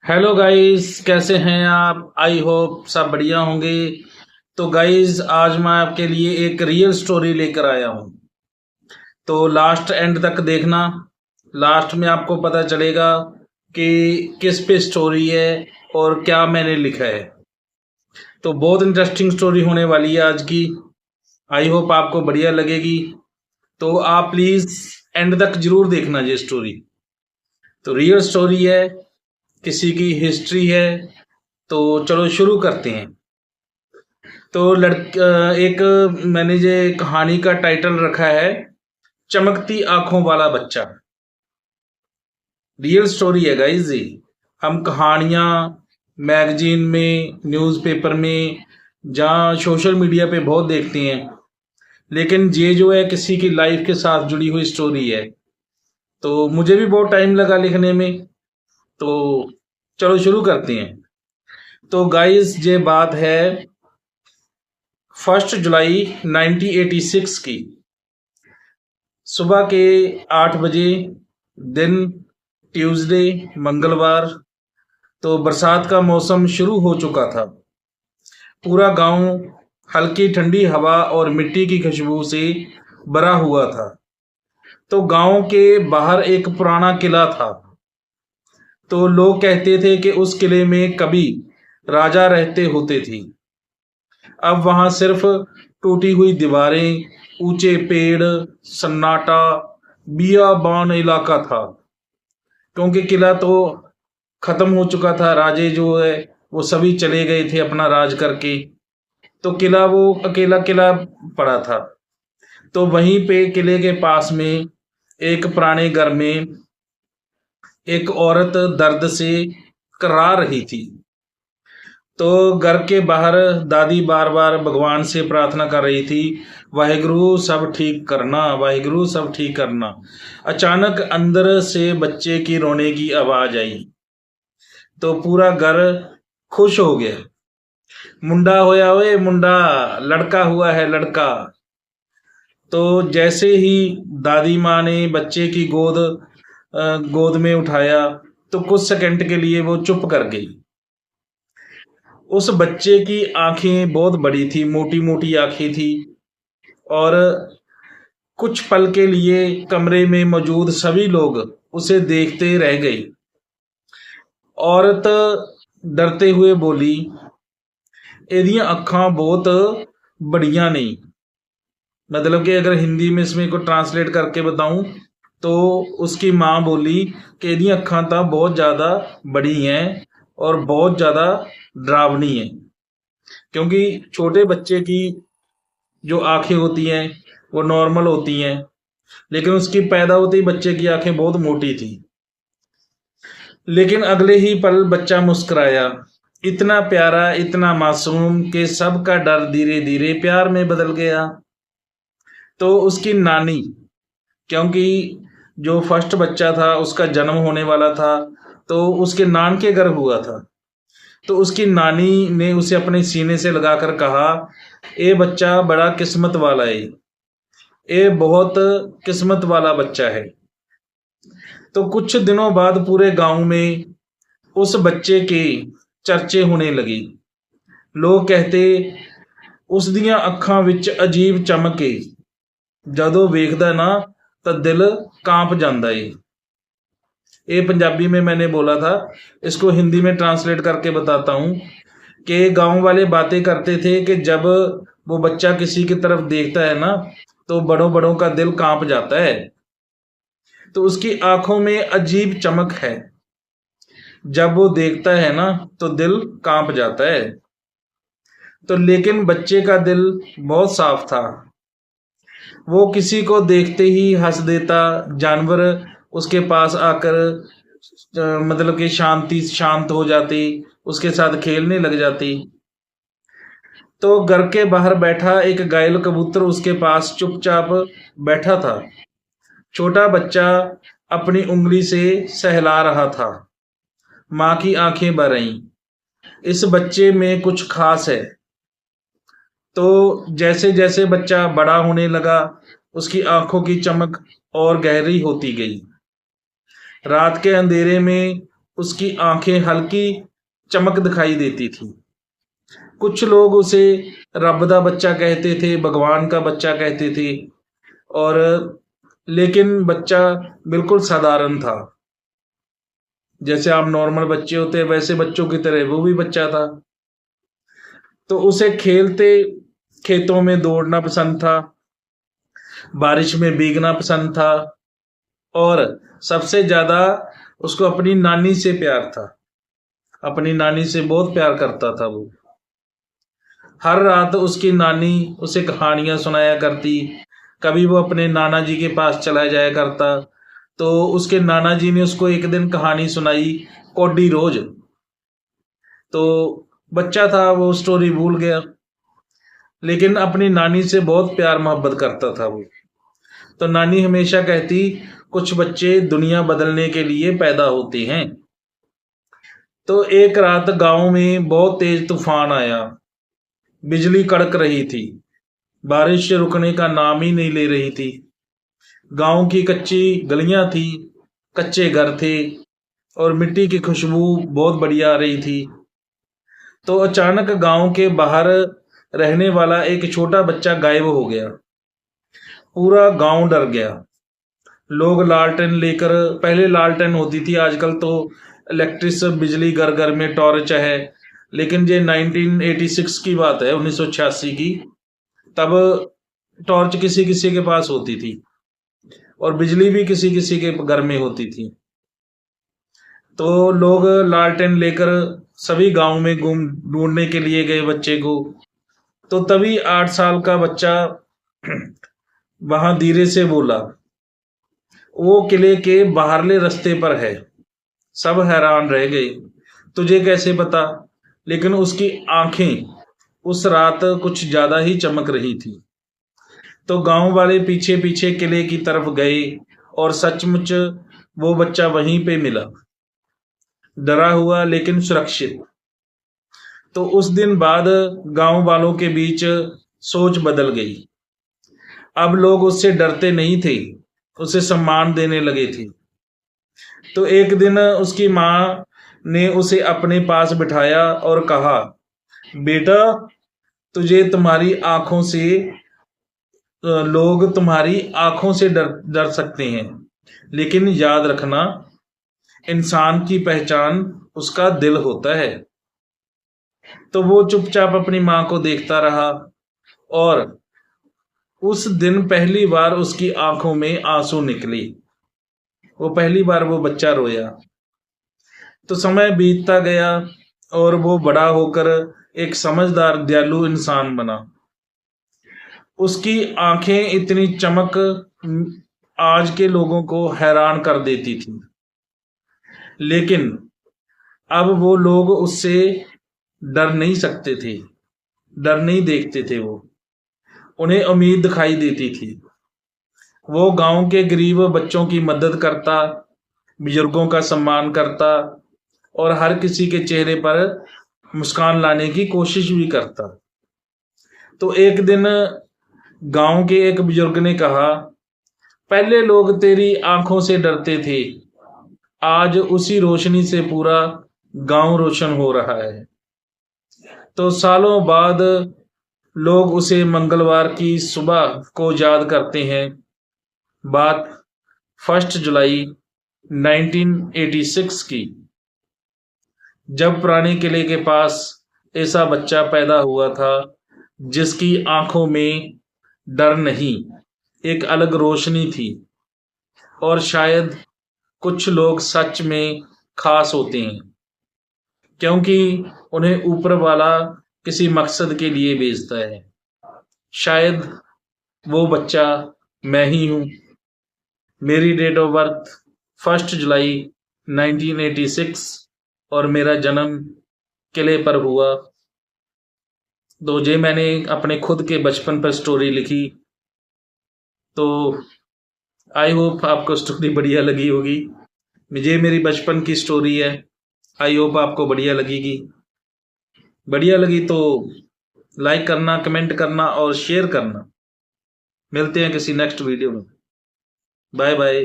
Hello guys, कैसे हैं आप? आई होप सब बढ़िया होंगे। तो गाइस, आज मैं आपके लिए एक रियल स्टोरी लेकर आया हूँ। तो लास्ट एंड तक देखना। लास्ट में आपको पता चलेगा कि किस पे स्टोरी है और क्या मैंने लिखा है। तो बहुत इंटरेस्टिंग स्टोरी होने वाली है आज की। आई होप आपको बढ़िया लगेगी। तो आप प्लीज़ एंड तक जरूर देखना ये स्टोरी। तो रियल स्टोरी है, किसी की हिस्ट्री है। तो चलो शुरू करते हैं। तो एक मैंने ये कहानी का टाइटल रखा है, चमकती आंखों वाला बच्चा। रियल स्टोरी है गाइस जी। हम कहानियां मैगजीन में, न्यूज़पेपर में, जहाँ सोशल मीडिया पे बहुत देखते हैं, लेकिन ये जो है किसी की लाइफ के साथ जुड़ी हुई स्टोरी है। तो मुझे भी बहुत टाइम लगा लिखने में। तो चलो शुरू करते हैं। तो गाइस, ये बात है 1 जुलाई 1986 की। सुबह के 8 बजे, दिन ट्यूसडे, मंगलवार। तो बरसात का मौसम शुरू हो चुका था। पूरा गांव हल्की ठंडी हवा और मिट्टी की खुशबू से भरा हुआ था। तो गांव के बाहर एक पुराना किला था। तो लोग कहते थे कि उस किले में कभी राजा रहते होते थे। अब वहां सिर्फ टूटी हुई दीवारें, ऊंचे पेड़, सन्नाटा, बियाबान इलाका था। क्योंकि किला तो खत्म हो चुका था, राजे जो है वो सभी चले गए थे अपना राज करके। तो किला वो अकेला किला पड़ा था। तो वहीं पे किले के पास में एक पुराने घर में एक औरत दर्द से कराह रही थी। तो घर के बाहर दादी बार बार भगवान से प्रार्थना कर रही थी, वाहिगुरु सब ठीक करना, वाहिगुरु सब ठीक करना। अचानक अंदर से बच्चे की रोने की आवाज आई। तो पूरा घर खुश हो गया। मुंडा होया, ओए मुंडा, लड़का हुआ है लड़का। तो जैसे ही दादी माँ ने बच्चे की गोद में उठाया, तो कुछ सेकंड के लिए वो चुप कर गई। उस बच्चे की आंखें बहुत बड़ी थी, मोटी मोटी आंखें थी। और कुछ पल के लिए कमरे में मौजूद सभी लोग उसे देखते रह गए। औरत डरते हुए बोली, एदियां अखां बहुत बड़ियां नहीं। मतलब कि अगर हिंदी में इसमें को ट्रांसलेट करके बताऊं, तो उसकी माँ बोली कि एदियां अखां तो बहुत ज़्यादा बड़ी हैं और बहुत ज़्यादा डरावनी हैं। क्योंकि छोटे बच्चे की जो आंखें होती हैं वो नॉर्मल होती हैं, लेकिन उसकी पैदा होते ही बच्चे की आंखें बहुत मोटी थी। लेकिन अगले ही पल बच्चा मुस्कुराया। इतना प्यारा, इतना मासूम कि सबका डर धीरे धीरे प्यार में बदल गया। तो उसकी नानी, क्योंकि जो फर्स्ट बच्चा था उसका जन्म होने वाला था, तो उसके नान के घर हुआ था। तो उसकी नानी ने उसे अपने सीने से लगाकर कहा, ए बच्चा बड़ा किस्मत वाला है, ये बहुत किस्मत वाला बच्चा है। तो कुछ दिनों बाद पूरे गांव में उस बच्चे के चर्चे होने लगी। लोग कहते, ਉਸ ਦੀਆਂ ਅੱਖਾਂ ਵਿੱਚ ਅਜੀਬ ਚਮਕ ਏ, ਜਦੋਂ ਵੇਖਦਾ ना तो दिल कांप जाता है। ये पंजाबी में मैंने बोला था, इसको हिंदी में ट्रांसलेट करके बताता हूँ कि गांव वाले बातें करते थे कि जब वो बच्चा किसी की तरफ देखता है ना, तो बड़ों बड़ों का दिल कांप जाता है। तो उसकी आंखों में अजीब चमक है, जब वो देखता है ना तो दिल कांप जाता है। तो लेकिन बच्चे का दिल बहुत साफ था। वो किसी को देखते ही हंस देता। जानवर उसके पास आकर मतलब कि शांत हो जाती, उसके साथ खेलने लग जाती। तो घर के बाहर बैठा एक घायल कबूतर उसके पास चुपचाप बैठा था। छोटा बच्चा अपनी उंगली से सहला रहा था। माँ की आंखें भर आईं, इस बच्चे में कुछ खास है। तो जैसे जैसे बच्चा बड़ा होने लगा, उसकी आंखों की चमक और गहरी होती गई। रात के अंधेरे में उसकी आंखें हल्की चमक दिखाई देती थी। कुछ लोग उसे रब दा बच्चा कहते थे, भगवान का बच्चा कहते थे। और लेकिन बच्चा बिल्कुल साधारण था। जैसे आप नॉर्मल बच्चे होते हैं वैसे बच्चों की तरह वो भी बच्चा था। तो उसे खेलते खेतों में दौड़ना पसंद था, बारिश में भीगना पसंद था, और सबसे ज्यादा उसको अपनी नानी से प्यार था। अपनी नानी से बहुत प्यार करता था वो। हर रात उसकी नानी उसे कहानियां सुनाया करती। कभी वो अपने नाना जी के पास चला जाया करता, तो उसके नाना जी ने उसको एक दिन कहानी सुनाई, कोडी रोज। तो बच्चा था, वो स्टोरी भूल गया, लेकिन अपनी नानी से बहुत प्यार मोहब्बत करता था वो। तो नानी हमेशा कहती, कुछ बच्चे दुनिया बदलने के लिए पैदा होते हैं। तो एक रात गांव में बहुत तेज तूफान आया, बिजली कड़क रही थी, बारिश रुकने का नाम ही नहीं ले रही थी। गांव की कच्ची गलियां थी, कच्चे घर थे, और मिट्टी की खुशबू बहुत बढ़िया आ रही थी। तो अचानक गांव के बाहर रहने वाला एक छोटा बच्चा गायब हो गया। पूरा गांव डर गया। लोग लालटेन लेकर, पहले लालटेन होती थी, आजकल तो इलेक्ट्रिक बिजली घर घर में टॉर्च है, लेकिन ये 1986 की बात है, 1986 की। तब टॉर्च किसी किसी के पास होती थी और बिजली भी किसी किसी के घर में होती थी। तो लोग लालटेन लेकर सभी गांव में घूम ढूंढने के लिए गए बच्चे को। तो तभी 8 साल का बच्चा वहां धीरे से बोला, वो किले के बाहरले रास्ते पर है। सब हैरान रह गए, तुझे कैसे पता? लेकिन उसकी आंखें उस रात कुछ ज्यादा ही चमक रही थी। तो गांव वाले पीछे पीछे किले की तरफ गए और सचमुच वो बच्चा वहीं पे मिला, डरा हुआ लेकिन सुरक्षित। तो उस दिन बाद गांव वालों के बीच सोच बदल गई। अब लोग उससे डरते नहीं थे, उसे सम्मान देने लगे थे। तो एक दिन उसकी माँ ने उसे अपने पास बिठाया और कहा, बेटा, तुझे तुम्हारी आंखों से लोग तुम्हारी आंखों से डर डर सकते हैं, लेकिन याद रखना, इंसान की पहचान उसका दिल होता है। तो वो चुपचाप अपनी माँ को देखता रहा, और उस दिन पहली बार उसकी आंखों में आंसू निकली। वो पहली बार वो बच्चा रोया। तो समय बीतता गया और वो बड़ा होकर एक समझदार दयालु इंसान बना। उसकी आंखें इतनी चमक आज के लोगों को हैरान कर देती थी, लेकिन अब वो लोग उससे डर नहीं सकते थे, डर नहीं देखते थे। वो उन्हें उम्मीद दिखाई देती थी। वो गांव के गरीब बच्चों की मदद करता, बुजुर्गों का सम्मान करता, और हर किसी के चेहरे पर मुस्कान लाने की कोशिश भी करता। तो एक दिन गांव के एक बुजुर्ग ने कहा, पहले लोग तेरी आंखों से डरते थे, आज उसी रोशनी से पूरा गांव रोशन हो रहा है। तो सालों बाद लोग उसे मंगलवार की सुबह को याद करते हैं। बात 1 जुलाई 1986 की, जब पुराने किले के पास ऐसा बच्चा पैदा हुआ था जिसकी आंखों में डर नहीं, एक अलग रोशनी थी। और शायद कुछ लोग सच में खास होते हैं, क्योंकि उन्हें ऊपर वाला किसी मकसद के लिए भेजता है। शायद वो बच्चा मैं ही हूँ। मेरी डेट ऑफ बर्थ 1 जुलाई 1986, और मेरा जन्म किले पर हुआ। तो ये मैंने अपने खुद के बचपन पर स्टोरी लिखी। तो आई होप आपको स्टोरी बढ़िया लगी होगी। ये मेरी बचपन की स्टोरी है, आई होप आपको बढ़िया लगेगी। बढ़िया लगी तो लाइक करना, कमेंट करना और शेयर करना। मिलते हैं किसी नेक्स्ट वीडियो में। Bye bye.